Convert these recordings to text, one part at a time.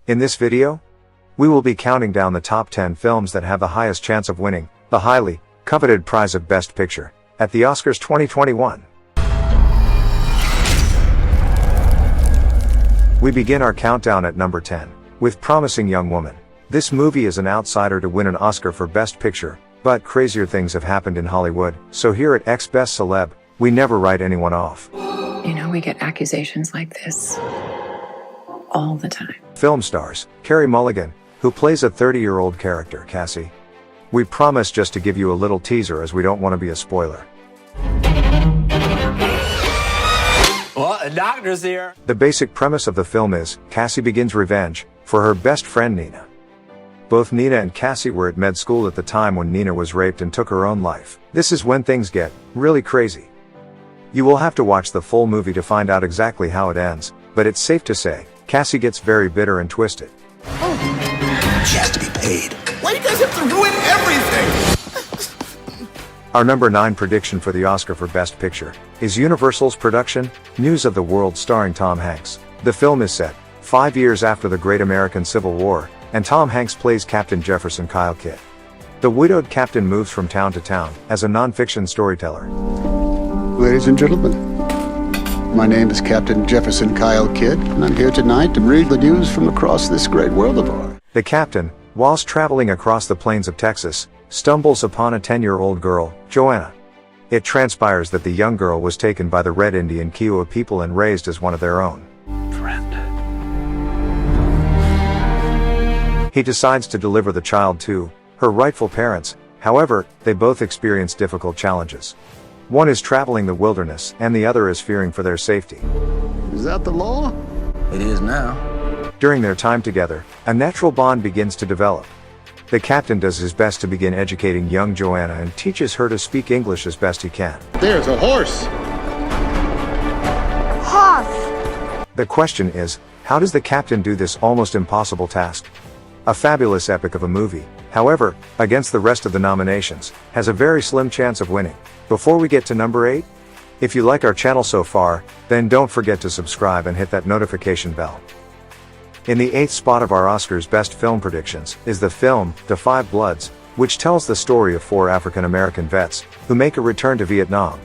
In this video, we will be counting down the top 10 films that have the highest chance of winning the highly coveted prize of Best Picture at the Oscars 2021. We begin our countdown at number 10 with Promising Young Woman. This movie is an outsider to win an Oscar for Best Picture, but crazier things have happened in Hollywood, so here at X Best Celeb, we never write anyone off. You know, we get accusations like this all the time. Film stars Carey Mulligan, who plays a 30-year-old character, Cassie. We promise just to give you a little teaser as we don't want to be a spoiler. Well, the doctor's here. The basic premise of the film is, Cassie begins revenge for her best friend Nina. Both Nina and Cassie were at med school at the time when Nina was raped and took her own life. This is when things get really crazy. You will have to watch the full movie to find out exactly how it ends, but it's safe to say, Cassie gets very bitter and twisted. She has to be paid. Why do you guys have to ruin everything? Our number 9 prediction for the Oscar for Best Picture is Universal's production, News of the World, starring Tom Hanks. The film is set 5 years after the Great American Civil War, and Tom Hanks plays Captain Jefferson Kyle Kidd. The widowed captain moves from town to town as a non-fiction storyteller. Ladies and gentlemen, my name is Captain Jefferson Kyle Kidd, and I'm here tonight to read the news from across this great world of ours. The captain, whilst traveling across the plains of Texas, stumbles upon a 10-year-old girl, Joanna. It transpires that the young girl was taken by the Red Indian Kiowa people and raised as one of their own. Friend. He decides to deliver the child to her rightful parents. However, they both experience difficult challenges. One is traveling the wilderness, and the other is fearing for their safety. Is that the law? It is now. During their time together, a natural bond begins to develop. The captain does his best to begin educating young Joanna and teaches her to speak English as best he can. There's a horse! Horse! The question is, how does the captain do this almost impossible task? A fabulous epic of a movie, however, against the rest of the nominations, has a very slim chance of winning. Before we get to number 8, if you like our channel so far, then don't forget to subscribe and hit that notification bell. In the 8th spot of our Oscars Best Film predictions is the film, The Five Bloods, which tells the story of 4 African-American vets who make a return to Vietnam.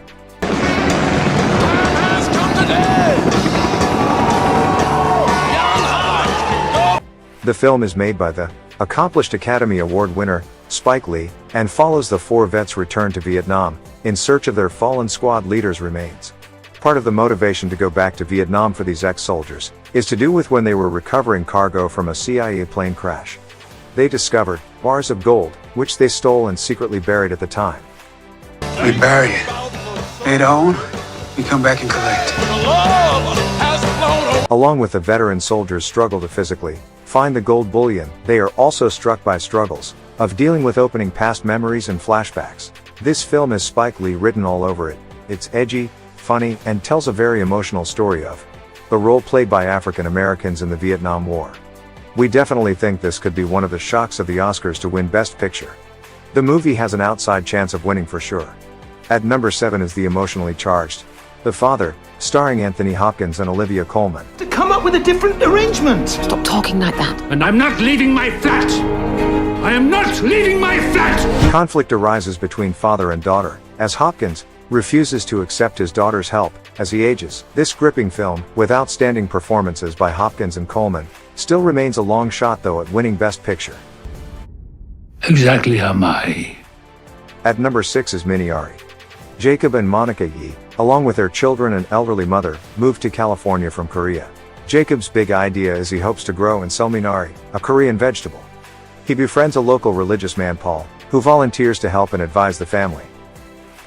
The film is made by the accomplished Academy Award winner, Spike Lee, and follows the 4 vets' return to Vietnam, in search of their fallen squad leaders' remains. Part of the motivation to go back to Vietnam for these ex-soldiers is to do with when they were recovering cargo from a CIA plane crash. They discovered bars of gold, which they stole and secretly buried at the time. We bury it. They don't. We come back and collect. Along with the veteran soldiers' struggle to physically find the gold bullion, they are also struck by struggles of dealing with opening past memories and flashbacks. This film has Spike Lee written all over it. It's edgy, funny, and tells a very emotional story of the role played by African Americans in the Vietnam War. We definitely think this could be one of the shocks of the Oscars to win Best Picture. The movie has an outside chance of winning for sure. At number 7 is the emotionally charged The Father, starring Anthony Hopkins and Olivia Colman. To come up with a different arrangement. Stop talking like that. And I'm not leaving my flat! I am not leaving my flat! Conflict arises between father and daughter, as Hopkins refuses to accept his daughter's help as he ages. This gripping film, with outstanding performances by Hopkins and Colman, still remains a long shot though at winning Best Picture. Exactly am I. At number 6 is Minari. Jacob and Monica Yi, along with their children and elderly mother, moved to California from Korea. Jacob's big idea is he hopes to grow and sell minari, a Korean vegetable. He befriends a local religious man, Paul, who volunteers to help and advise the family.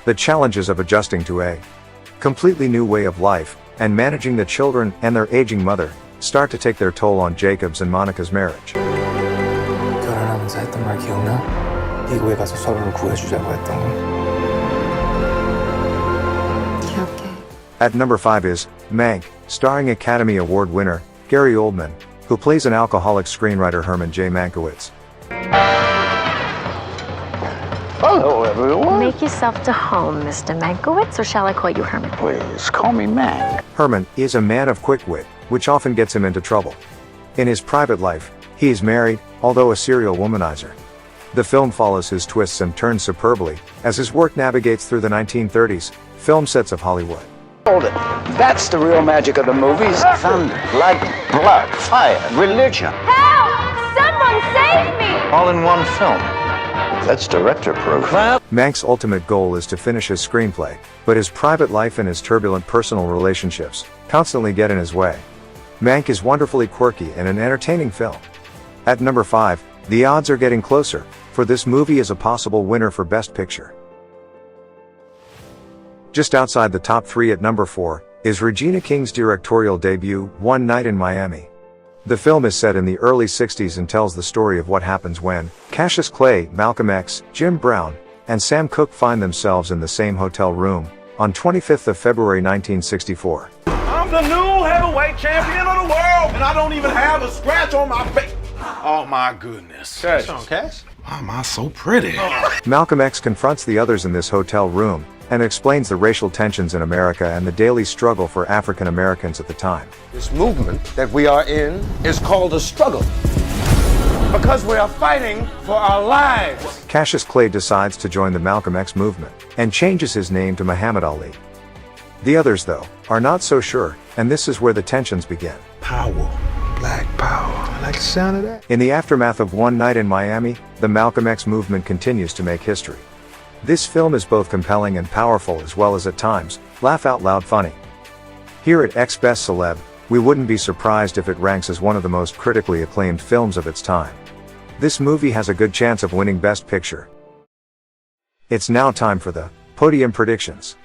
The challenges of adjusting to a completely new way of life, and managing the children and their aging mother, start to take their toll on Jacob's and Monica's marriage. 결혼하면서 했던 말 기억나? 미국에 가서 서로를 구해주자고 했던 거. 기억해. At number 5 is Mank, starring Academy Award winner Gary Oldman, who plays an alcoholic screenwriter Herman J. Mankiewicz. Hello, everyone. Make yourself to home, Mr. Mankiewicz, or shall I call you Herman? Please, call me Mac. Herman is a man of quick wit, which often gets him into trouble. In his private life, he is married, although a serial womanizer. The film follows his twists and turns superbly, as his work navigates through the 1930s film sets of Hollywood. Hold it. That's the real magic of the movies. Thunder, lightning, blood, fire, religion. Help! Someone save me! All in one film. That's director proof. Mank's ultimate goal is to finish his screenplay, but his private life and his turbulent personal relationships constantly get in his way. Mank is wonderfully quirky and an entertaining film. At number 5, the odds are getting closer, for this movie is a possible winner for Best Picture. Just outside the top 3 at number 4, is Regina King's directorial debut, One Night in Miami. The film is set in the early 60s and tells the story of what happens when Cassius Clay, Malcolm X, Jim Brown, and Sam Cooke find themselves in the same hotel room on 25th of February 1964. I'm the new heavyweight champion of the world, and I don't even have a scratch on my face. Oh my goodness. Cash. Cash? Why am I so pretty? Malcolm X confronts the others in this hotel room and explains the racial tensions in America and the daily struggle for African Americans at the time. This movement that we are in is called a struggle. Because we are fighting for our lives. Cassius Clay decides to join the Malcolm X movement and changes his name to Muhammad Ali. The others, though, are not so sure, and this is where the tensions begin. Power. Black power. I like the sound of that. In the aftermath of One Night in Miami, the Malcolm X movement continues to make history. This film is both compelling and powerful, as well as at times, laugh-out-loud funny. Here at X Best Celeb, we wouldn't be surprised if it ranks as one of the most critically acclaimed films of its time. This movie has a good chance of winning Best Picture. It's now time for the podium predictions.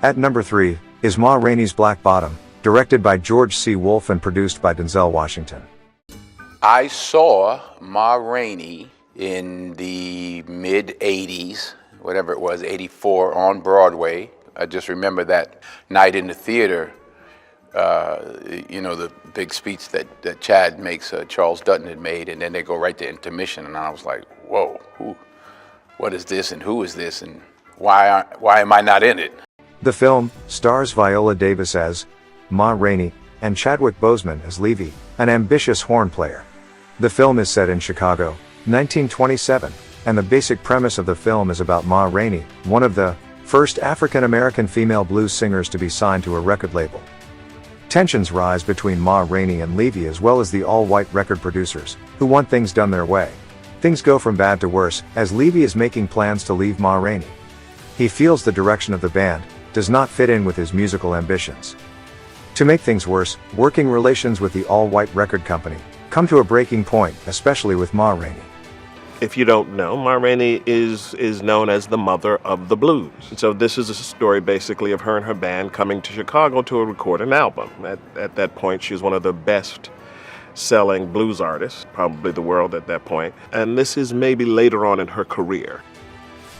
At number 3, is Ma Rainey's Black Bottom, directed by George C. Wolfe and produced by Denzel Washington. I saw Ma Rainey in the mid-'80s, whatever it was, 84, on Broadway. I just remember that night in the theater, the big speech that Chad makes, Charles Dutton had made, and then they go right to intermission, and I was like, whoa, what is this, and who is this, and why am I not in it? The film stars Viola Davis as Ma Rainey and Chadwick Boseman as Levy, an ambitious horn player. The film is set in Chicago, 1927, and the basic premise of the film is about Ma Rainey, one of the first African-American female blues singers to be signed to a record label. Tensions rise between Ma Rainey and Levy, as well as the all-white record producers, who want things done their way. Things go from bad to worse, as Levy is making plans to leave Ma Rainey. He feels the direction of the band does not fit in with his musical ambitions. To make things worse, working relations with the all-white record company come to a breaking point, especially with Ma Rainey. If you don't know, Ma Rainey is known as the mother of the blues. So this is a story basically of her and her band coming to Chicago to record an album. At that point, she was one of the best selling blues artists, probably the world at that point. And this is maybe later on in her career.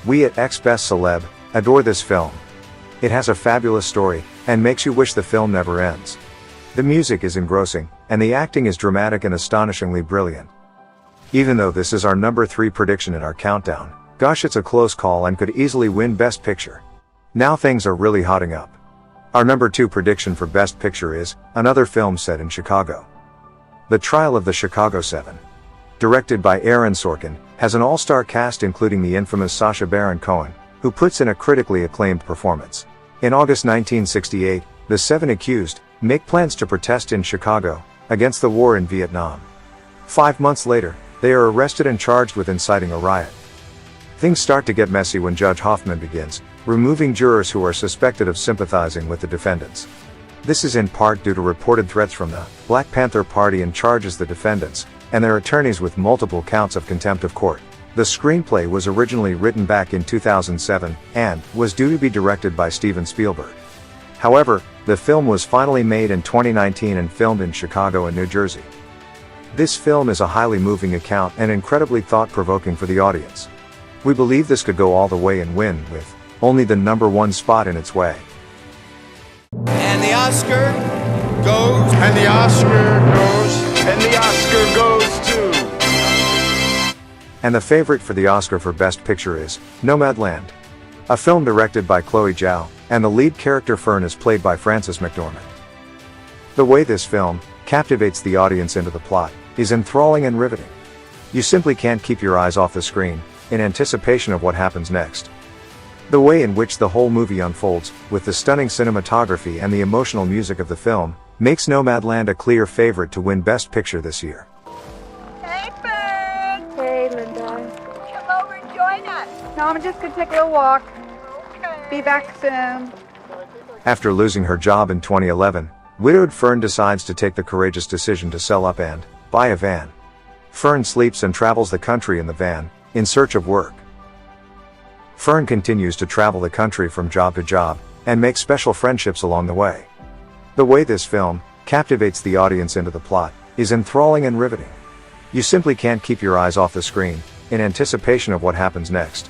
We at X Best Celeb adore this film. It has a fabulous story and makes you wish the film never ends. The music is engrossing, and the acting is dramatic and astonishingly brilliant. Even though this is our number 3 prediction in our countdown, gosh, it's a close call and could easily win Best Picture. Now things are really hotting up. Our number 2 prediction for Best Picture is another film set in Chicago. The Trial of the Chicago 7. Directed by Aaron Sorkin, has an all-star cast including the infamous Sacha Baron Cohen, who puts in a critically acclaimed performance. In August 1968, the 7 accused make plans to protest in Chicago against the war in Vietnam. 5 months later, they are arrested and charged with inciting a riot. Things start to get messy when Judge Hoffman begins removing jurors who are suspected of sympathizing with the defendants. This is in part due to reported threats from the Black Panther Party and charges the defendants and their attorneys with multiple counts of contempt of court. The screenplay was originally written back in 2007 and was due to be directed by Steven Spielberg. However, the film was finally made in 2019 and filmed in Chicago and New Jersey. This film is a highly moving account and incredibly thought-provoking for the audience. We believe this could go all the way and win, with only the number 1 spot in its way. And the Oscar goes. And the Oscar goes. And the Oscar goes to. And the favorite for the Oscar for Best Picture is Nomadland, a film directed by Chloe Zhao, and the lead character Fern is played by Frances McDormand. The way this film captivates the audience into the plot, is enthralling and riveting. You simply can't keep your eyes off the screen, in anticipation of what happens next. The way in which the whole movie unfolds, with the stunning cinematography and the emotional music of the film, makes Nomadland a clear favorite to win Best Picture this year. Hey, Fern! Hey, Linda. Come over and join us. No, I'm just gonna take a little walk. Okay. Be back soon. After losing her job in 2011, widowed Fern decides to take the courageous decision to sell up and buy a van. Fern sleeps and travels the country in the van, in search of work. Fern continues to travel the country from job to job, and makes special friendships along the way. The way this film captivates the audience into the plot is enthralling and riveting. You simply can't keep your eyes off the screen, in anticipation of what happens next.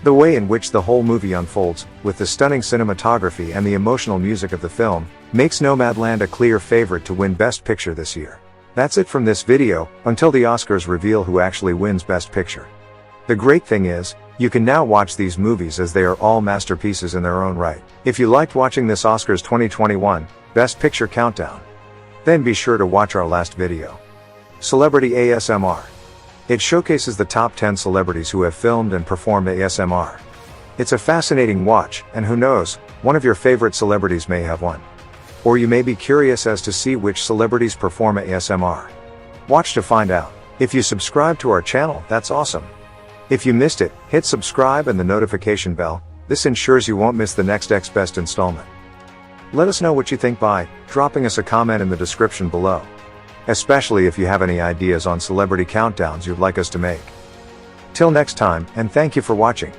The way in which the whole movie unfolds, with the stunning cinematography and the emotional music of the film, makes Nomadland a clear favorite to win Best Picture this year. That's it from this video, until the Oscars reveal who actually wins Best Picture. The great thing is, you can now watch these movies as they are all masterpieces in their own right. If you liked watching this Oscars 2021 Best Picture Countdown, then be sure to watch our last video. Celebrity ASMR. It showcases the top 10 celebrities who have filmed and performed ASMR. It's a fascinating watch, and who knows, one of your favorite celebrities may have won. Or you may be curious as to see which celebrities perform ASMR. Watch to find out. If you subscribe to our channel, that's awesome. If you missed it, hit subscribe and the notification bell. This ensures you won't miss the next X Best installment. Let us know what you think by dropping us a comment in the description below. Especially if you have any ideas on celebrity countdowns you'd like us to make. Till next time, and thank you for watching.